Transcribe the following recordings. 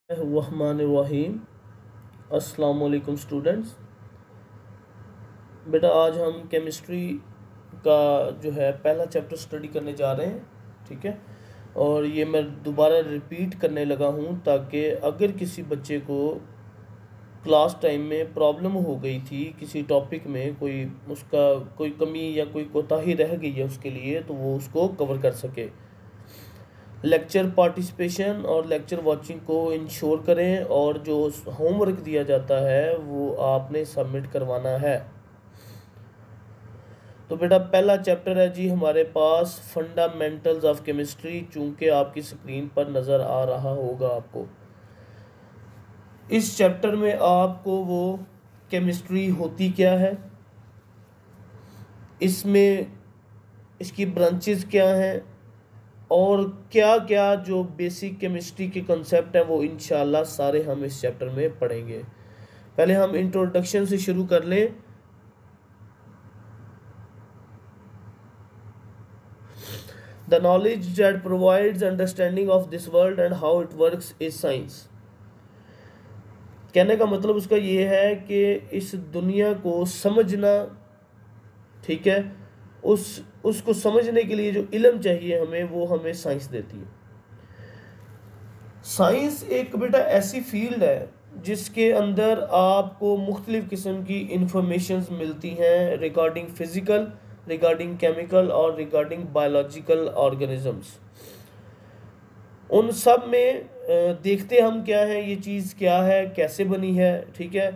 रहमानिर्रहीम। अस्सलाम वालेकुम स्टूडेंट्स। बेटा आज हम केमिस्ट्री का जो है पहला चैप्टर स्टडी करने जा रहे हैं, ठीक है। और ये मैं दोबारा रिपीट करने लगा हूँ ताकि अगर किसी बच्चे को क्लास टाइम में प्रॉब्लम हो गई थी किसी टॉपिक में, कोई उसका कोई कमी या कोई कोताही रह गई है उसके लिए, तो वो उसको कवर कर सके। लेक्चर पार्टिसिपेशन और लेक्चर वाचिंग को इंश्योर करें और जो होमवर्क दिया जाता है वो आपने सबमिट करवाना है। तो बेटा पहला चैप्टर है जी हमारे पास फंडामेंटल्स ऑफ केमिस्ट्री, चूंकि आपकी स्क्रीन पर नज़र आ रहा होगा आपको। इस चैप्टर में आपको वो केमिस्ट्री होती क्या है, इसमें इसकी ब्रांचेस क्या हैं और क्या क्या जो बेसिक केमिस्ट्री के कंसेप्ट हैं वो इंशाल्लाह सारे हम इस चैप्टर में पढ़ेंगे। पहले हम इंट्रोडक्शन से शुरू कर लें। The knowledge that provides understanding of this world and how it works is science. कहने का मतलब उसका ये है कि इस दुनिया को समझना, ठीक है, उसको समझने के लिए जो इल्म चाहिए हमें वो हमें साइंस देती है। साइंस एक बेटा ऐसी फील्ड है जिसके अंदर आपको मुख्तलिफ किस्म की इंफॉर्मेशंस मिलती हैं रिगार्डिंग फिजिकल, रिगार्डिंग केमिकल और रिगार्डिंग बायोलॉजिकल ऑर्गेनिजम्स। उन सब में देखते हम क्या है, ये चीज़ क्या है, कैसे बनी है, ठीक है।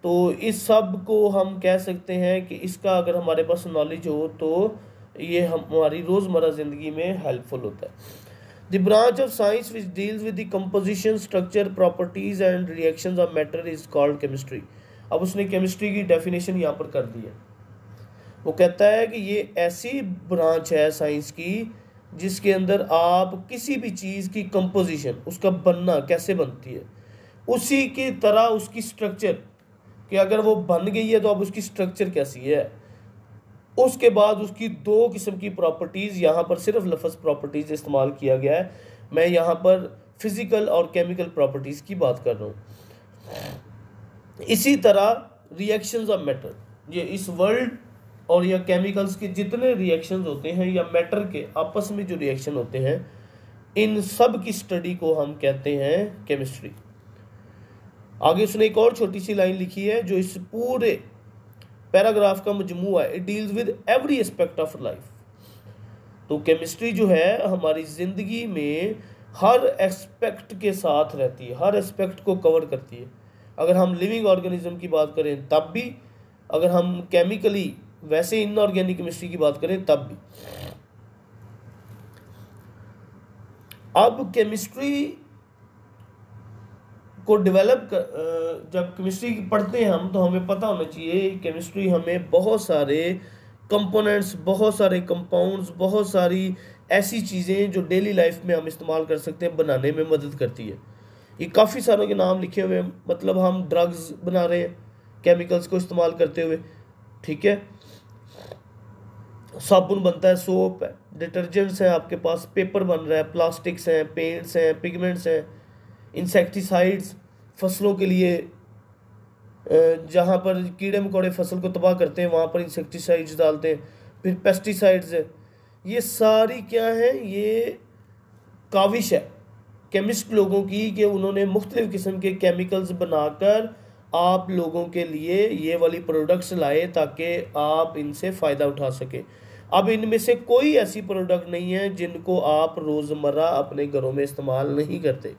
तो इस सब को हम कह सकते हैं कि इसका अगर हमारे पास नॉलेज हो तो ये हमारी रोज़मर्रा ज़िंदगी में हेल्पफुल होता है। The branch of science which deals with the composition, structure, properties and reactions of matter is called chemistry. अब उसने केमिस्ट्री की डेफिनेशन यहाँ पर कर दी है। वो कहता है कि ये ऐसी ब्रांच है साइंस की जिसके अंदर आप किसी भी चीज़ की कंपोजिशन, उसका बनना कैसे बनती है, उसी की तरह उसकी स्ट्रक्चर, कि अगर वो बन गई है तो अब उसकी स्ट्रक्चर कैसी है, उसके बाद उसकी दो किस्म की प्रॉपर्टीज़, यहाँ पर सिर्फ लफ्ज़ प्रॉपर्टीज़ इस्तेमाल किया गया है, मैं यहाँ पर फिज़िकल और केमिकल प्रॉपर्टीज़ की बात कर रहा हूँ। इसी तरह रिएक्शंस ऑफ मैटर, ये इस वर्ल्ड और या केमिकल्स के जितने रिएक्शंस होते हैं या मैटर के आपस में जो रिएक्शन होते हैं, इन सब की स्टडी को हम कहते हैं केमिस्ट्री। आगे उसने एक और छोटी सी लाइन लिखी है जो इस पूरे पैराग्राफ का मजमूआ है। It deals with every aspect of life. तो केमिस्ट्री जो है हमारी ज़िंदगी में हर एस्पेक्ट के साथ रहती है, हर एस्पेक्ट को कवर करती है। अगर हम लिविंग ऑर्गेनिज्म की बात करें तब भी, अगर हम केमिकली वैसे इनऑर्गेनिक केमिस्ट्री की बात करें तब भी। अब केमिस्ट्री को डेवलप जब केमिस्ट्री पढ़ते हैं हम, तो हमें पता होना चाहिए केमिस्ट्री हमें बहुत सारे कंपोनेंट्स, बहुत सारे कंपाउंड्स, बहुत सारी ऐसी चीज़ें जो डेली लाइफ में हम इस्तेमाल कर सकते हैं बनाने में मदद करती है। ये काफ़ी सारों के नाम लिखे हुए हैं, मतलब हम ड्रग्स बना रहे हैं केमिकल्स को इस्तेमाल करते हुए, ठीक है। साबुन बनता है, सोप है, डिटर्जेंट्स हैं आपके पास, पेपर बन रहा है, प्लास्टिक्स हैं, पेंट्स हैं, पिगमेंट्स हैं, इंसेक्टिसाइड्स फसलों के लिए, जहाँ पर कीड़े मकोड़े फसल को तबाह करते हैं वहाँ पर इंसेक्टिसाइड्स डालते हैं, फिर पेस्टिसाइड्स है। ये सारी क्या है, ये काविश है केमिस्ट लोगों की कि उन्होंने मुख्तलिफ़ किस्म के केमिकल्स बनाकर आप लोगों के लिए ये वाली प्रोडक्ट्स लाए ताकि आप इनसे फ़ायदा उठा सकें। अब इनमें से कोई ऐसी प्रोडक्ट नहीं है जिनको आप रोज़मर्रा अपने घरों में इस्तेमाल नहीं करते।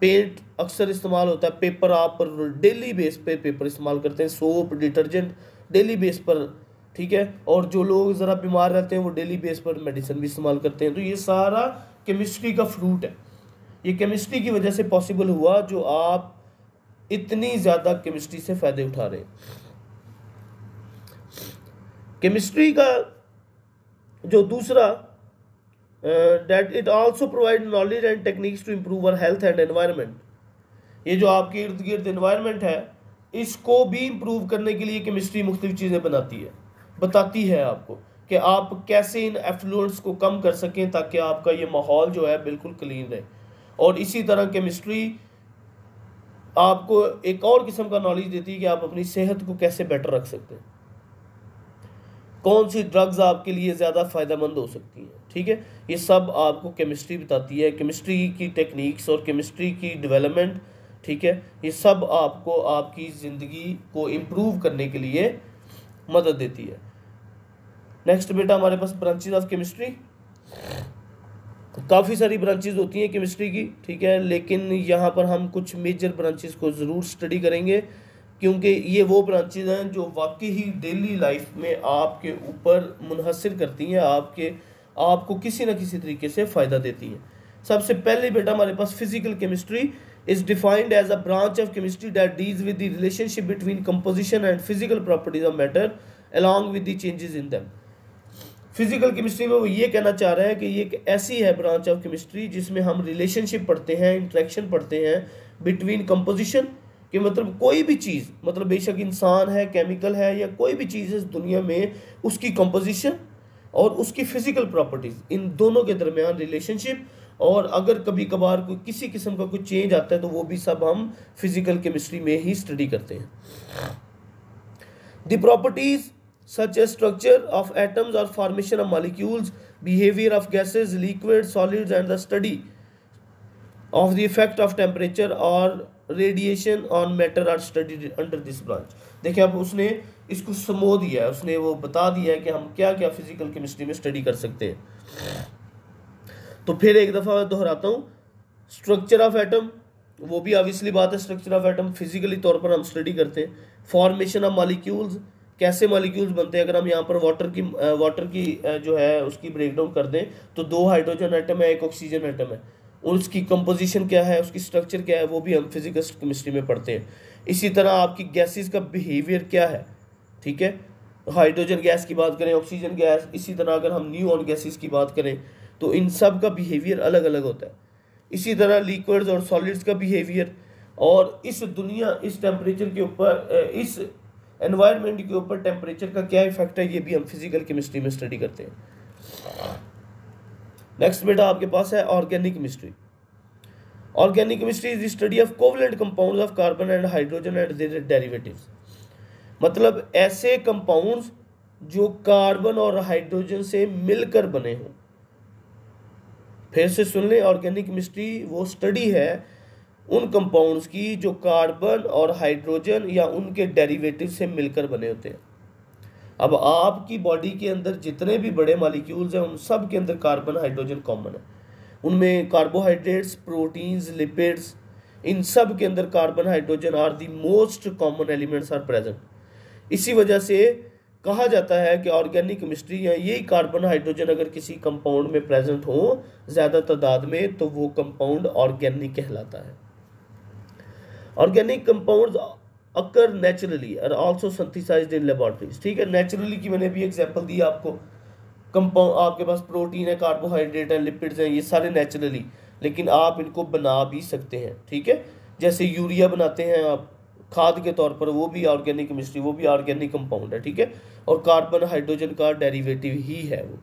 पेंट अक्सर इस्तेमाल होता है, पेपर आप डेली बेस पे पेपर इस्तेमाल करते हैं, सोप, डिटर्जेंट डेली बेस पर, ठीक है। और जो लोग ज़रा बीमार रहते हैं वो डेली बेस पर मेडिसिन भी इस्तेमाल करते हैं। तो ये सारा केमिस्ट्री का फ्रूट है। ये केमिस्ट्री की वजह से पॉसिबल हुआ जो आप इतनी ज़्यादा केमिस्ट्री से फ़ायदे उठा रहे हैं। केमिस्ट्री का जो दूसरा that it also provide knowledge and techniques to improve our health and environment। ये जो आपके इर्द गिर्द environment है, इसको भी improve करने के लिए केमिस्ट्री मुख्तलिफ चीज़ें बताती है आपको कि आप कैसे इन एफ्लुएंट्स को कम कर सकें ताकि आपका ये माहौल जो है बिल्कुल क्लीन रहे। और इसी तरह केमिस्ट्री आपको एक और किस्म का नॉलेज देती है कि आप अपनी सेहत को कैसे बेटर रख सकते हैं, कौन सी ड्रग्स आपके लिए ज़्यादा फ़ायदेमंद हो सकती हैं। ठीक है, ये सब आपको केमिस्ट्री बताती है, केमिस्ट्री की टेक्निक्स और केमिस्ट्री की डेवलपमेंट। ठीक है, ये सब आपको आपकी ज़िंदगी को इम्प्रूव करने के लिए मदद देती है। नेक्स्ट बेटा हमारे पास ब्रांचेज ऑफ केमिस्ट्री। काफ़ी सारी ब्रांचेज होती हैं केमिस्ट्री की, ठीक है, लेकिन यहाँ पर हम कुछ मेजर ब्रांचेज को ज़रूर स्टडी करेंगे, क्योंकि ये वो ब्रांचेज हैं जो वाकई ही डेली लाइफ में आपके ऊपर मुनहसर करती हैं, आपको किसी न किसी तरीके से फ़ायदा देती हैं। सबसे पहले बेटा हमारे पास physical chemistry is defined as a branch of chemistry that deals with the relationship between composition and physical properties of matter along with the changes in them. Physical chemistry में वो ये कहना चाह रहा है कि ये एक ऐसी है ब्रांच ऑफ केमिस्ट्री जिसमें हम रिलेशनशिप पढ़ते हैं, इंट्रैक्शन पढ़ते हैं बिटवीन कंपोजिशन, कि मतलब कोई भी चीज़, मतलब बेशक इंसान है, केमिकल है, या कोई भी चीज़ इस दुनिया में, उसकी कंपोजिशन और उसकी फिजिकल प्रॉपर्टीज़, इन दोनों के दरमियान रिलेशनशिप, और अगर कभी कभार कोई किसी किस्म का कोई चेंज आता है तो वो भी सब हम फिजिकल केमिस्ट्री में ही स्टडी करते हैं। The properties such as structure of atoms or formation of molecules, behavior of gases, liquids, solids, and the study of the effect of temperature or radiation on matter are studied under this branch। देखिए अब उसने इसको समो दिया है, उसने वो बता दिया है कि हम क्या क्या फिजिकल केमिस्ट्री में स्टडी कर सकते हैं। तो फिर एक दफ़ा मैं दोहराता हूँ, स्ट्रक्चर ऑफ एटम, वो भी ऑब्वियसली बात है, स्ट्रक्चर ऑफ एटम फिजिकली तौर पर हम स्टडी करते हैं। फॉर्मेशन ऑफ मॉलिक्यूल्स, कैसे मॉलिक्यूल्स बनते हैं। अगर हम यहाँ पर वाटर की जो है उसकी ब्रेकडाउन कर दें तो 2 हाइड्रोजन एटम है, 1 ऑक्सीजन एटम है, उसकी कंपोजिशन क्या है, उसकी स्ट्रक्चर क्या है, वो भी हम फिजिकल केमिस्ट्री में पढ़ते हैं। इसी तरह आपकी गैसेस का बिहेवियर क्या है, ठीक है, हाइड्रोजन गैस की बात करें, ऑक्सीजन गैस, इसी तरह अगर हम न्यूऑन गैसेस की बात करें तो इन सब का बिहेवियर अलग अलग होता है। इसी तरह लिक्विड्स और सॉलिड्स का बिहेवियर, और इस टेम्परेचर के ऊपर, इस एनवायरनमेंट के ऊपर टेम्परेचर का क्या इफेक्ट है, ये भी हम फिजिकल केमिस्ट्री में स्टडी करते हैं। नेक्स्ट बेटा आपके पास है organic chemistry. Organic chemistry is the study of covalent compounds of carbon and hydrogen and their derivatives. मतलब ऐसे कंपाउंड्स जो कार्बन और हाइड्रोजन से मिलकर बने हों। फिर से सुन लें, ऑर्गेनिक केमिस्ट्री वो स्टडी है उन कंपाउंड्स की जो कार्बन और हाइड्रोजन या उनके डेरिवेटिव से मिलकर बने होते हैं। अब आपकी बॉडी के अंदर जितने भी बड़े मॉलिक्यूल्स हैं उन सब के अंदर कार्बन हाइड्रोजन कॉमन है। उनमें कार्बोहाइड्रेट्स, प्रोटीन्स, लिपिड्स, इन सब के अंदर carbon hydrogen are the most common elements are present. इसी वजह से कहा जाता है कि ऑर्गेनिक केमिस्ट्री या यही कार्बन हाइड्रोजन अगर किसी कंपाउंड में प्रेजेंट हो ज़्यादा तादाद में तो वो कंपाउंड ऑर्गेनिक कहलाता है। ऑर्गेनिक कंपाउंड्स अकर नेचुरली और आल्सो सिंथेसाइज्ड इन लेबोरेटरीज। ठीक है, नेचुरली की मैंने भी एग्जांपल दी आपको। कंपाउंड आपके पास प्रोटीन है, कार्बोहाइड्रेट है, लिपिड्स हैं, ये सारे नेचुरली, लेकिन आप इनको बना भी सकते हैं। ठीक है, जैसे यूरिया बनाते हैं आप खाद के तौर पर, वो भी ऑर्गेनिक केमिस्ट्री, वो भी ऑर्गेनिक कंपाउंड है। ठीक है, और कार्बन हाइड्रोजन का डेरिवेटिव ही है वो।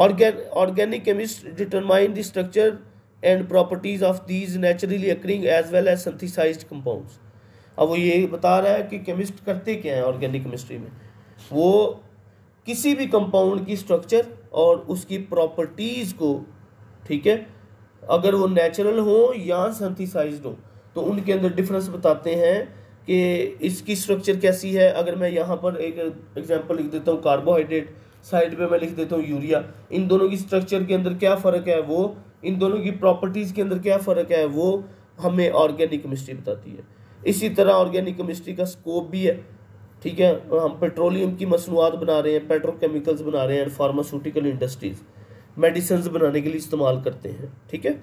Organic chemist determine the structure and properties of these naturally occurring as well as synthesized compounds। अब वो ये बता रहा है कि केमिस्ट करते क्या है ऑर्गेनिक केमिस्ट्री में, वो किसी भी कंपाउंड की स्ट्रक्चर और उसकी प्रॉपर्टीज़ को, ठीक है, अगर वो नेचुरल हो या सिंथेसाइज्ड हो तो उनके अंदर डिफरेंस बताते हैं कि इसकी स्ट्रक्चर कैसी है। अगर मैं यहाँ पर एक एग्जांपल लिख देता हूँ कार्बोहाइड्रेट, साइड पे मैं लिख देता हूँ यूरिया, इन दोनों की स्ट्रक्चर के अंदर क्या फ़र्क है, वो इन दोनों की प्रॉपर्टीज़ के अंदर क्या फ़र्क है, वो हमें ऑर्गेनिक केमिस्ट्री बताती है। इसी तरह ऑर्गेनिक केमिस्ट्री का स्कोप भी है। ठीक है, हम पेट्रोलियम की मसनूआत बना रहे हैं, पेट्रोकेमिकल्स बना रहे हैं, फार्मास्यूटिकल इंडस्ट्रीज मेडिसिन बनाने के लिए इस्तेमाल करते हैं। ठीक है,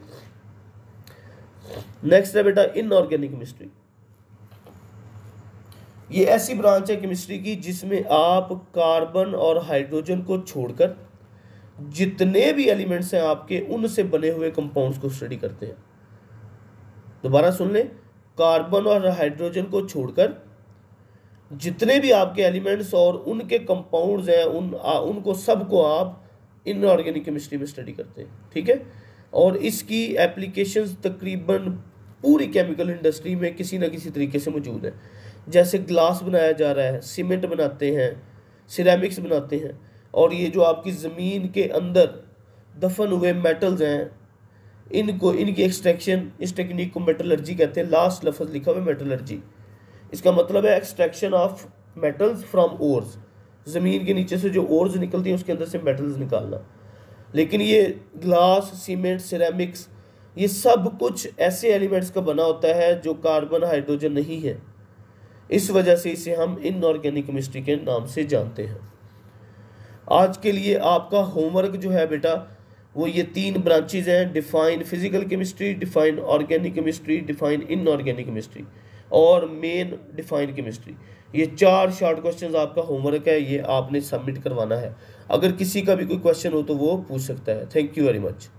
नेक्स्ट है बेटा इनऑर्गेनिक केमिस्ट्री। ये ऐसी ब्रांच है केमिस्ट्री की जिसमें आप कार्बन और हाइड्रोजन को छोड़कर जितने भी एलिमेंट्स हैं आपके, उनसे बने हुए कंपाउंड्स को स्टडी करते हैं। दोबारा सुन लें, कार्बन और हाइड्रोजन को छोड़कर जितने भी आपके एलिमेंट्स और उनके कंपाउंड्स हैं उनको सबको आप इनऑर्गेनिक केमिस्ट्री में स्टडी करते हैं। ठीक है, और इसकी एप्लीकेशंस तकरीबन पूरी केमिकल इंडस्ट्री में किसी ना किसी तरीके से मौजूद है। जैसे ग्लास बनाया जा रहा है, सीमेंट बनाते हैं, सिरेमिक्स बनाते हैं, और ये जो आपकी ज़मीन के अंदर दफन हुए मेटल्स हैं, इनकी एक्सट्रैक्शन, इस टेक्निक को मेटलर्जी कहते हैं। लास्ट लफ्ज़ लिखा हुआ है मेटलर्जी, इसका मतलब है extraction of metals from ores. ज़मीन के नीचे से जो ओर्स निकलती हैं उसके अंदर से मेटल्स निकालना। लेकिन ये ग्लास, सीमेंट, सिरेमिक्स, ये सब कुछ ऐसे एलिमेंट्स का बना होता है जो कार्बन, हाइड्रोजन नहीं है। इस वजह से इसे हम इनऑर्गेनिक केमिस्ट्री के नाम से जानते हैं। आज के लिए आपका होमवर्क जो है बेटा, वो ये 3 ब्रांचेज हैं: define physical chemistry, define organic chemistry, define inorganic chemistry, और मेन डिफाइन केमिस्ट्री। ये 4 शॉर्ट क्वेश्चंस आपका होमवर्क है, ये आपने सबमिट करवाना है। अगर किसी का भी कोई क्वेश्चन हो तो वो पूछ सकता है। Thank you very much.